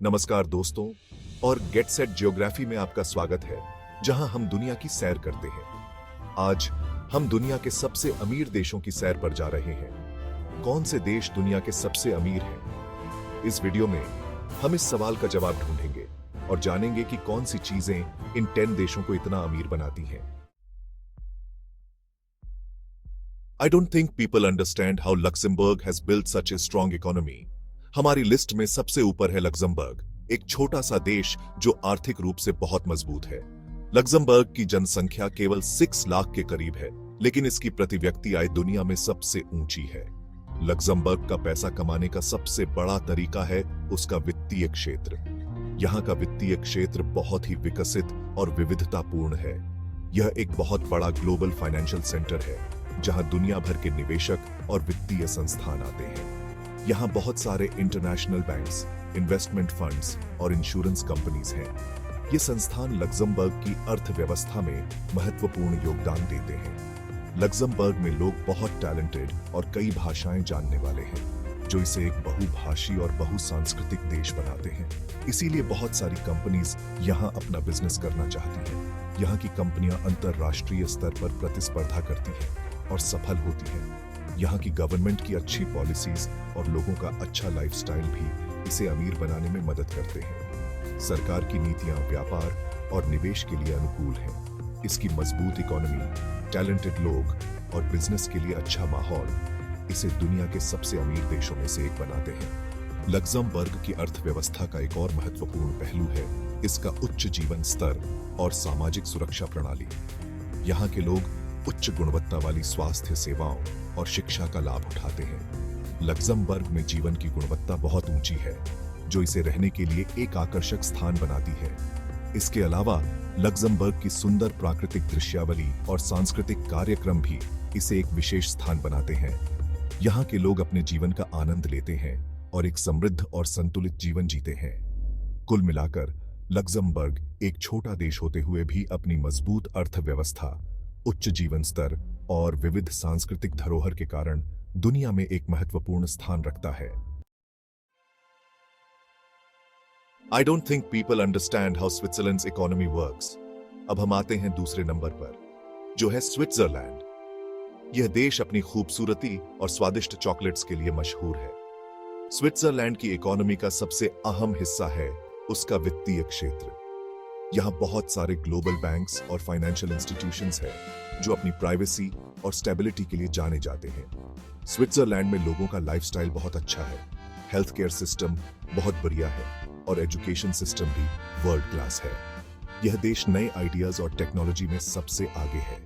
नमस्कार दोस्तों और गेट सेट ज्योग्राफी में आपका स्वागत है, जहां हम दुनिया की सैर करते हैं। आज हम दुनिया के सबसे अमीर देशों की सैर पर जा रहे हैं। कौन से देश दुनिया के सबसे अमीर हैं? इस वीडियो में हम इस सवाल का जवाब ढूंढेंगे और जानेंगे कि कौन सी चीजें इन 10 देशों को इतना अमीर बनाती हैं। I don't think people understand how Luxembourg has built such a strong economy. हमारी लिस्ट में सबसे ऊपर है लक्जमबर्ग, एक छोटा सा देश जो आर्थिक रूप से बहुत मजबूत है। लक्जमबर्ग की जनसंख्या केवल 6 लाख के करीब है, लेकिन इसकी प्रति व्यक्ति आय दुनिया में सबसे ऊंची है। लक्जमबर्ग का पैसा कमाने का सबसे बड़ा तरीका है उसका वित्तीय क्षेत्र। यहाँ का वित्तीय क्षेत्र बहुत ही विकसित और विविधतापूर्ण है। यह एक बहुत बड़ा ग्लोबल फाइनेंशियल सेंटर है, जहां दुनिया भर के निवेशक और वित्तीय संस्थान आते हैं। यहाँ बहुत सारे इंटरनेशनल बैंक्स, इन्वेस्टमेंट फंड्स और इंश्योरेंस कंपनीज हैं। ये संस्थान लक्जमबर्ग की अर्थव्यवस्था में महत्वपूर्ण योगदान देते हैं। लक्जमबर्ग में लोग बहुत टैलेंटेड और कई भाषाएं जानने वाले हैं, जो इसे एक बहुभाषी और बहुसांस्कृतिक देश बनाते हैं। इसीलिए बहुत सारी कंपनीज यहाँ अपना बिजनेस करना चाहती हैं। यहाँ की कंपनियां अंतरराष्ट्रीय स्तर पर प्रतिस्पर्धा करती हैं और सफल होती हैं। यहाँ की गवर्नमेंट की अच्छी पॉलिसीज और लोगों का अच्छा लाइफस्टाइल भी इसे अमीर बनाने में मदद करते हैं। सरकार की नीतियां व्यापार और निवेश के लिए अनुकूल हैं। इसकी मजबूत इकोनॉमी, टैलेंटेड लोग और बिजनेस के लिए अच्छा माहौल इसे दुनिया के सबसे अमीर देशों में से एक बनाते हैं। लक्जमबर्ग की अर्थव्यवस्था का एक और महत्वपूर्ण पहलू है इसका उच्च जीवन स्तर और सामाजिक सुरक्षा प्रणाली। यहाँ के लोग उच्च गुणवत्ता वाली स्वास्थ्य सेवाओं और शिक्षा का लाभ उठाते हैं। लक्जमबर्ग में जीवन की गुणवत्ता बहुत ऊंची है, जो इसे रहने के लिए एक आकर्षक स्थान बनाती है। इसके अलावा लक्जमबर्ग की सुंदर प्राकृतिक दृश्यावली और सांस्कृतिक कार्यक्रम भी इसे एक विशेष स्थान बनाते हैं। यहाँ के लोग अपने जीवन का आनंद लेते हैं और एक समृद्ध और संतुलित जीवन जीते हैं। कुल मिलाकर लक्जमबर्ग एक छोटा देश होते हुए भी अपनी मजबूत अर्थव्यवस्था, उच्च जीवन स्तर और विविध सांस्कृतिक धरोहर के कारण दुनिया में एक महत्वपूर्ण स्थान रखता है। I don't think people understand how Switzerland's economy works. अब हम आते हैं दूसरे नंबर पर, जो है स्विट्जरलैंड। यह देश अपनी खूबसूरती और स्वादिष्ट चॉकलेट्स के लिए मशहूर है। स्विट्जरलैंड की इकोनॉमी का सबसे अहम हिस्सा है उसका वित्तीय क्षेत्र। यहाँ बहुत सारे ग्लोबल बैंक्स और फाइनेंशियल इंस्टीट्यूशंस हैं जो अपनी प्राइवेसी और स्टेबिलिटी के लिए जाने जाते हैं। स्विट्जरलैंड में लोगों का लाइफस्टाइल बहुत अच्छा है, हेल्थ केयर सिस्टम बहुत बढ़िया है और एजुकेशन सिस्टम भी वर्ल्ड क्लास है। यह देश नए आइडियाज और टेक्नोलॉजी में सबसे आगे है।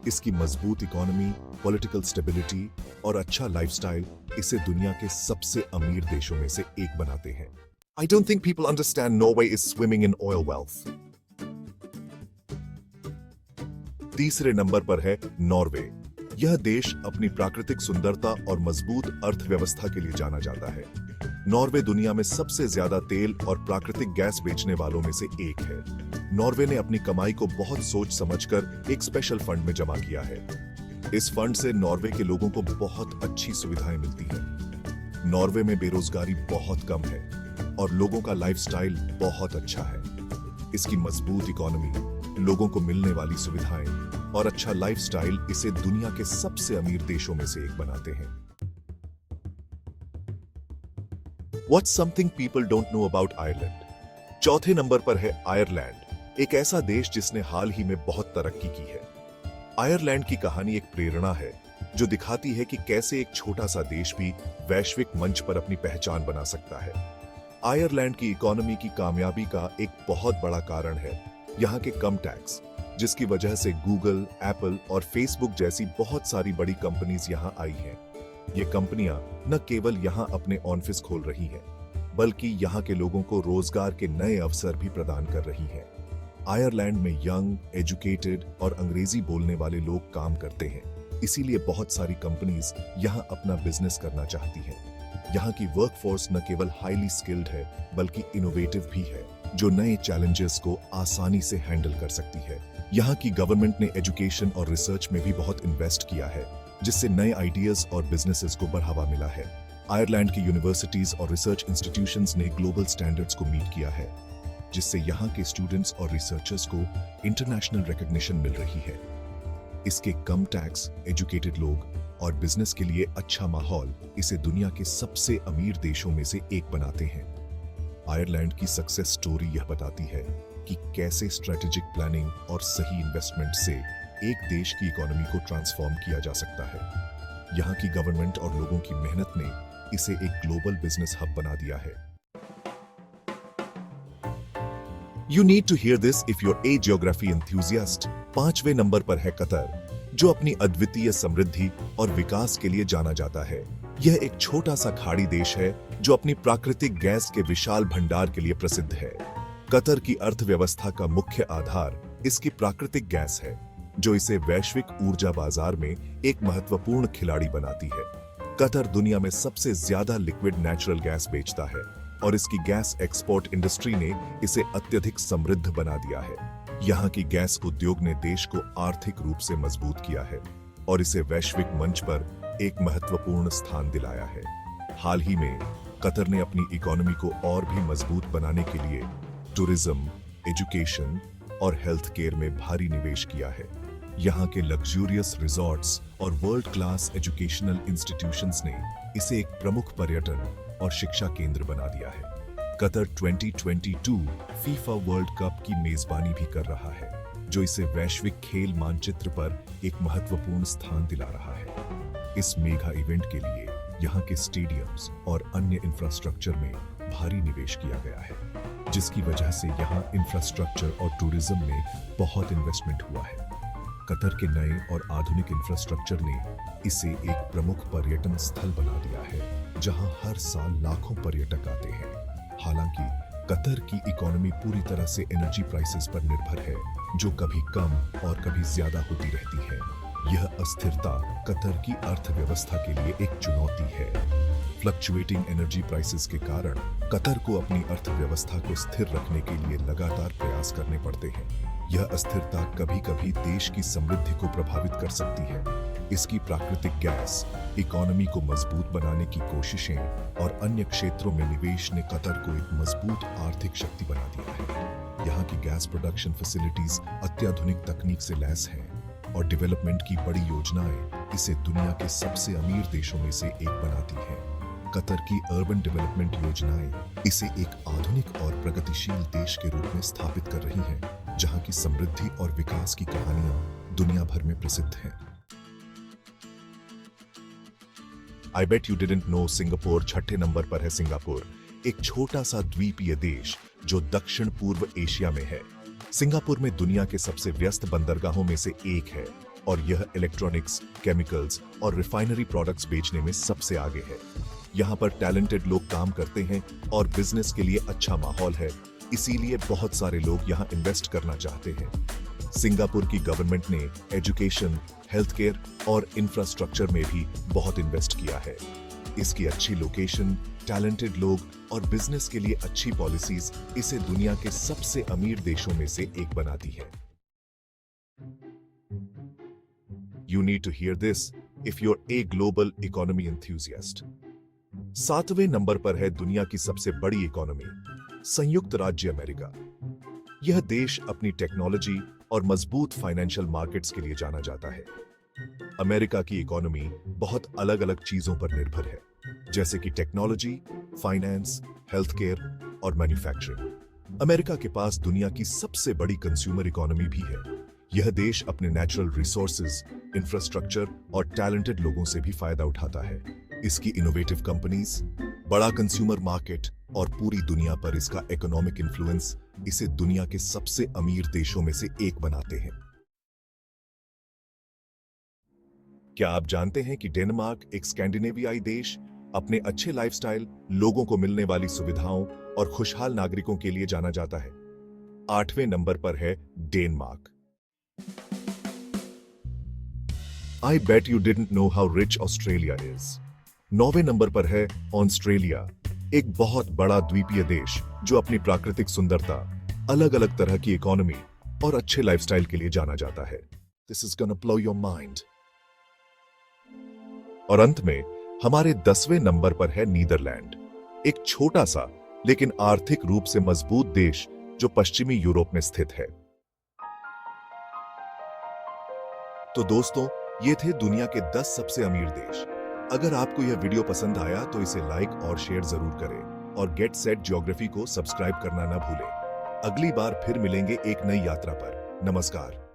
इसकी मजबूत इकोनॉमी, पॉलिटिकल स्टेबिलिटी और अच्छा लाइफस्टाइल इसे दुनिया के सबसे अमीर देशों में से एक बनाते हैं। I don't think people understand Norway is swimming in oil wealth. तीसरे नंबर पर है नॉर्वे। यह देश अपनी प्राकृतिक सुंदरता और मजबूत अर्थव्यवस्था के लिए जाना जाता है। नॉर्वे दुनिया में सबसे ज्यादा तेल और प्राकृतिक गैस बेचने वालों में से एक है। नॉर्वे ने अपनी कमाई को बहुत सोच समझकर एक स्पेशल फंड में जमा किया है। इस फंड से नॉर्वे के लोगों को बहुत अच्छी सुविधाएं मिलती हैं। नॉर्वे में बेरोजगारी बहुत कम है और लोगों का लाइफस्टाइल बहुत अच्छा है। इसकी मजबूत इकोनॉमी, लोगों को मिलने वाली सुविधाएं और अच्छा लाइफस्टाइल इसे दुनिया के सबसे अमीर देशों में से एक बनाते हैं। What's something people don't know about Ireland? चौथे नंबर पर है आयरलैंड, एक ऐसा देश जिसने हाल ही में बहुत तरक्की की है। आयरलैंड की कहानी एक प्रेरणा है जो दिखाती है कि कैसे एक छोटा सा देश भी वैश्विक मंच पर अपनी पहचान बना सकता है। आयरलैंड की इकोनॉमी की कामयाबी का एक बहुत बड़ा कारण है यहाँ के कम टैक्स, जिसकी वजह से गूगल, एप्पल और फेसबुक जैसी बहुत सारी बड़ी कंपनीज यहाँ आई हैं। ये कंपनियां न केवल यहाँ अपने ऑफिस खोल रही हैं, बल्कि यहाँ के लोगों को रोजगार के नए अवसर भी प्रदान कर रही हैं। आयरलैंड में यंग, एजुकेटेड और अंग्रेजी बोलने वाले लोग काम करते हैं, इसीलिए बहुत सारी कंपनीज यहाँ अपना बिजनेस करना चाहती हैं। यहाँ की वर्कफोर्स न केवल हाईली स्किल्ड है, बल्कि इनोवेटिव भी है, जो नए चैलेंजेस को आसानी से हैंडल कर सकती है। यहाँ की गवर्नमेंट ने एजुकेशन और रिसर्च में भी बहुत इन्वेस्ट किया है, जिससे नए आइडियाज और बिजनेसेस को बढ़ावा मिला है। आयरलैंड की यूनिवर्सिटीज और रिसर्च इंस्टीट्यूशंस ने ग्लोबल स्टैंडर्ड्स को मीट किया है, जिससे यहाँ के स्टूडेंट्स और रिसर्चर्स को इंटरनेशनल रिकॉग्निशन मिल रही है। इसके कम टैक्स, एजुकेटेड लोग और बिजनेस के लिए अच्छा माहौल इसे दुनिया के सबसे अमीर देशों में से एक बनाते हैं। आयरलैंड की सक्सेस स्टोरी यह बताती है कि कैसे स्ट्रेटेजिक प्लानिंग और सही इन्वेस्टमेंट से एक देश की इकोनॉमी को ट्रांसफॉर्म किया जा सकता है। यहाँ की गवर्नमेंट और लोगों की मेहनत ने इसे एक ग्लोबल बिजनेस हब बना दिया है। You need to hear this if you're a geography enthusiast। 5वें नंबर पर है कतर, जो अपनी अद्वितीय समृद्धि और विकास के लिए जाना जाता है। यह एक छोटा सा खाड़ी देश है जो अपनी प्राकृतिक गैस के विशाल भंडार के लिए प्रसिद्ध है। कतर की अर्थव्यवस्था का मुख्य आधार इसकी प्राकृतिक गैस है, जो इसे वैश्विक ऊर्जा बाजार में एक महत्वपूर्ण खिलाड़ी बनाती है। कतर दुनिया में सबसे ज्यादा लिक्विड नेचुरल गैस बेचता है और इसकी गैस एक्सपोर्ट इंडस्ट्री ने इसे अत्यधिक समृद्ध बना दिया है। यहाँ की गैस उद्योग ने देश को आर्थिक रूप से मजबूत किया है और इसे वैश्विक मंच पर एक महत्वपूर्ण स्थान दिलाया है। हाल ही में कतर ने अपनी इकोनॉमी को और भी मजबूत बनाने के लिए टूरिज्म, एजुकेशन और हेल्थ केयर में भारी निवेश किया है। यहाँ के लग्जूरियस रिजॉर्ट्स और वर्ल्ड क्लास एजुकेशनल इंस्टीट्यूशंस ने इसे एक प्रमुख पर्यटन और शिक्षा केंद्र बना दिया है। कतर 2022 फीफा वर्ल्ड कप की मेजबानी भी कर रहा है, जो इसे वैश्विक खेल मानचित्र पर एक महत्वपूर्ण स्थान दिला रहा है। इस मेगा इवेंट के लिए यहाँ के स्टेडियम्स और अन्य इंफ्रास्ट्रक्चर में भारी निवेश किया गया है, जिसकी वजह से यहाँ इंफ्रास्ट्रक्चर और टूरिज्म में बहुत इन्वेस्टमेंट हुआ है। कतर के नए और आधुनिक इंफ्रास्ट्रक्चर ने इसे एक प्रमुख पर्यटन स्थल बना दिया है, जहां हर साल लाखों पर्यटक आते हैं। हालांकि कतर की इकोनॉमी पूरी तरह से एनर्जी प्राइसेस पर निर्भर है, जो कभी कम और कभी ज्यादा होती रहती है। यह अस्थिरता कतर की अर्थव्यवस्था के लिए एक चुनौती है। फ्लक्चुएटिंग एनर्जी प्राइसेस के कारण कतर को अपनी अर्थव्यवस्था को स्थिर रखने के लिए लगातार प्रयास करने पड़ते हैं। यह अस्थिरता कभी-कभी देश की समृद्धि को प्रभावित कर सकती है। इसकी प्राकृतिक गैस, इकोनॉमी को मजबूत बनाने की कोशिशें और अन्य क्षेत्रों में निवेश ने कतर को एक मजबूत आर्थिक शक्ति बना दिया है। यहाँ की गैस प्रोडक्शन फैसिलिटीज अत्याधुनिक तकनीक से लैस हैं और डेवलपमेंट की बड़ी योजनाएं इसे दुनिया के सबसे अमीर देशों में से एक बनाती हैं। कतर की अर्बन डेवलपमेंट योजनाएं इसे एक आधुनिक और प्रगतिशील देश के रूप में स्थापित कर रही हैं, जहां की समृद्धि और विकास की कहानियां दुनिया भर में प्रसिद्ध हैं। I bet you didn't know Singapore 6ठे नंबर पर है। सिंगापुर एक छोटा सा द्वीपीय देश जो दक्षिण पूर्व एशिया में है। सिंगापुर में दुनिया के सबसे व्यस्त बंदरगाहों में से एक है और यह इलेक्ट्रॉनिक्स, केमिकल्स और रिफाइनरी प्रोडक्ट्स बेचने में सबसे आगे है। यहाँ पर टैलेंटेड लोग काम करते हैं और बिजनेस के लिए अच्छा माहौल है, इसीलिए बहुत सारे लोग यहाँ इन्वेस्ट करना चाहते हैं। सिंगापुर की गवर्नमेंट ने एजुकेशन, हेल्थ केयर और इंफ्रास्ट्रक्चर में भी बहुत इन्वेस्ट किया है। इसकी अच्छी लोकेशन, टैलेंटेड लोग और बिजनेस के लिए अच्छी पॉलिसीज इसे दुनिया के सबसे अमीर देशों में से एक बनाती है। You need to hear this if you're a global economy enthusiast। 7वें नंबर पर है दुनिया की सबसे बड़ी इकोनॉमी, संयुक्त राज्य अमेरिका। यह देश अपनी टेक्नोलॉजी और मजबूत फाइनेंशियल मार्केट्स के लिए जाना जाता है। अमेरिका की इकोनॉमी बहुत अलग अलग चीजों पर निर्भर है, जैसे कि टेक्नोलॉजी, फाइनेंस, हेल्थ केयर और मैन्युफैक्चरिंग। अमेरिका के पास दुनिया की सबसे बड़ी कंज्यूमर इकोनॉमी भी है। यह देश अपने नेचुरल रिसोर्सेज, इंफ्रास्ट्रक्चर और टैलेंटेड लोगों से भी फायदा उठाता है। इसकी इनोवेटिव कंपनीज, बड़ा कंज्यूमर मार्केट और पूरी दुनिया पर इसका इकोनॉमिक इन्फ्लुएंस इसे दुनिया के सबसे अमीर देशों में से एक बनाते हैं। क्या आप जानते हैं कि डेनमार्क एक स्कैंडिनेवियाई देश अपने अच्छे लाइफस्टाइल, लोगों को मिलने वाली सुविधाओं और खुशहाल नागरिकों के लिए जाना जाता है। 8वें नंबर पर है Denmark. I bet you didn't know how rich Australia is। 9वें नंबर पर है ऑस्ट्रेलिया, एक बहुत बड़ा द्वीपीय देश जो अपनी प्राकृतिक सुंदरता, अलग अलग तरह की इकोनॉमी और अच्छे लाइफस्टाइल के लिए जाना जाता है। This is gonna blow your mind। और अंत में हमारे 10वें नंबर पर है नीदरलैंड, एक छोटा सा लेकिन आर्थिक रूप से मजबूत देश जो पश्चिमी यूरोप में स्थित है। तो दोस्तों, ये थे दुनिया के 10 सबसे अमीर देश। अगर आपको यह वीडियो पसंद आया तो इसे लाइक और शेयर जरूर करें और गेट सेट ज्योग्राफी को सब्सक्राइब करना ना भूलें। अगली बार फिर मिलेंगे एक नई यात्रा पर। नमस्कार।